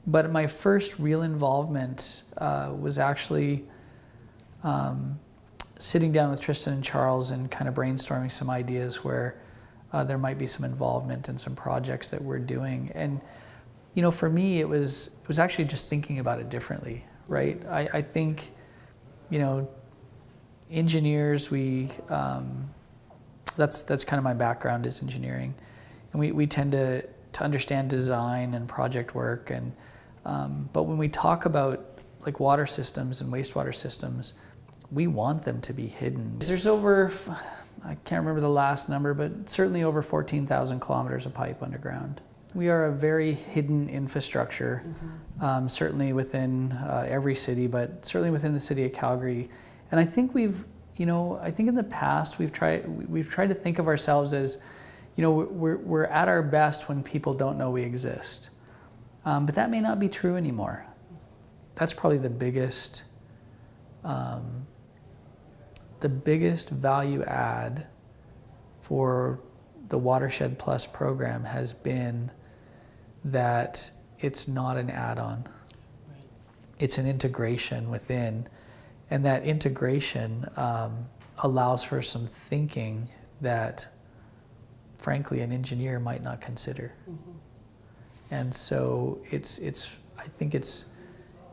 But my first real involvement was actually sitting down with Tristan and Charles and kind of brainstorming some ideas where there might be some involvement in some projects that we're doing. And, you know, for me, it was actually just thinking about it differently, right? I think, you know, engineers, that's kind of my background is engineering. And we tend to understand design and project work. And but when we talk about like water systems and wastewater systems, we want them to be hidden. There's over, I can't remember the last number, but certainly over 14,000 kilometers of pipe underground. We are a very hidden infrastructure, certainly within every city, but certainly within the city of Calgary. And I think I think in the past we've tried to think of ourselves as, you know, we're at our best when people don't know we exist. But that may not be true anymore. That's probably the biggest value add for the Watershed Plus program has been that it's not an add-on. Right. It's an integration within, and that integration allows for some thinking that, frankly, an engineer might not consider. And so I think it's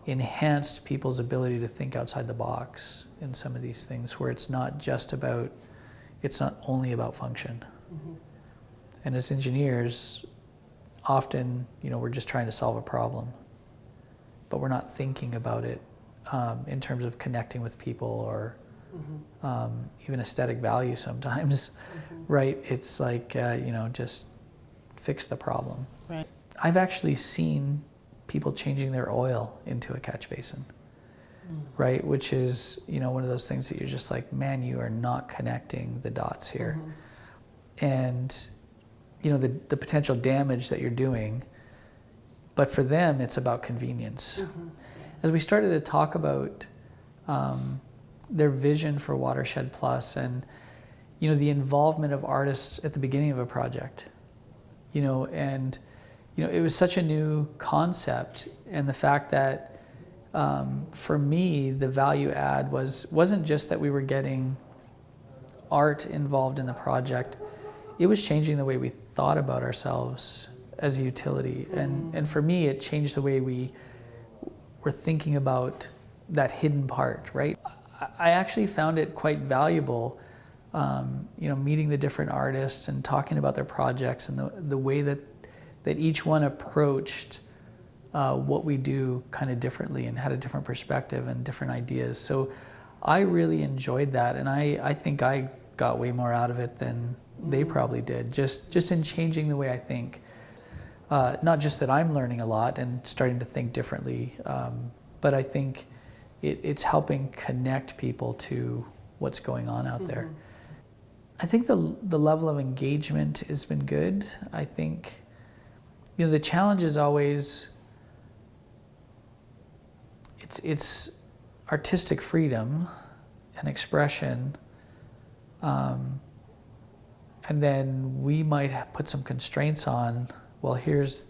enhanced people's ability to think outside the box in some of these things where it's not only about function. And as engineers, often, you know, we're just trying to solve a problem, but we're not thinking about it in terms of connecting with people or even aesthetic value sometimes, right? It's like, you know, just fix the problem. Right. I've actually seen people changing their oil into a catch basin, right? Which is, you know, one of those things that you're just like, man, you are not connecting the dots here. And, you know, the potential damage that you're doing, but for them, it's about convenience. As we started to talk about their vision for Watershed Plus and, you know, the involvement of artists at the beginning of a project, you know, and, you know, it was such a new concept, and the fact that for me, the value add wasn't just that we were getting art involved in the project, it was changing the way we thought about ourselves as a utility. And for me, it changed the way we were thinking about that hidden part, right? I actually found it quite valuable, you know, meeting the different artists and talking about their projects and the way that each one approached what we do kind of differently and had a different perspective and different ideas. So I really enjoyed that, and I think I got way more out of it than they probably did, just in changing the way I think. Not just that I'm learning a lot and starting to think differently, but I think it's helping connect people to what's going on out there. I think the level of engagement has been good. I think, you know, the challenge is always it's artistic freedom and expression, and then we might put some constraints on, well, here's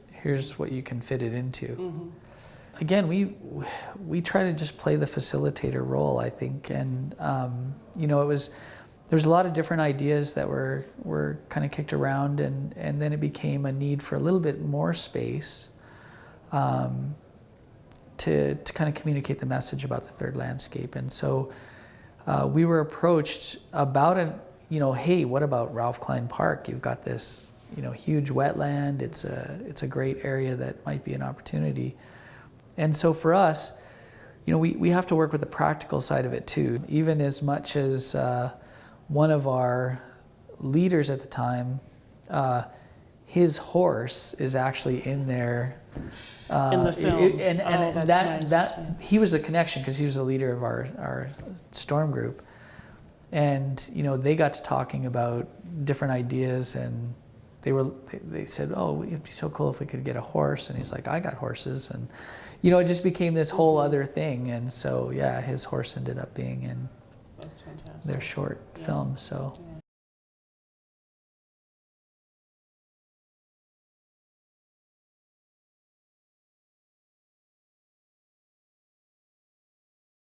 what you can fit it into. Again, we try to just play the facilitator role, I think, and you know, there's a lot of different ideas that were kind of kicked around, and then it became a need for a little bit more space to kind of communicate the message about the third landscape. And so we were approached about it, you know, hey, what about Ralph Klein Park? You've got this, you know, huge wetland. It's a great area that might be an opportunity. And so for us, you know, we have to work with the practical side of it too. Even as much as one of our leaders at the time, his horse is actually in there. In the film. That he was the connection because he was the leader of our storm group. And, you know, they got to talking about different ideas, and they said, oh, it'd be so cool if we could get a horse. And he's like, I got horses. And, you know, it just became this whole other thing. And so, yeah, his horse ended up being in That's fantastic. their short film. So. Yeah.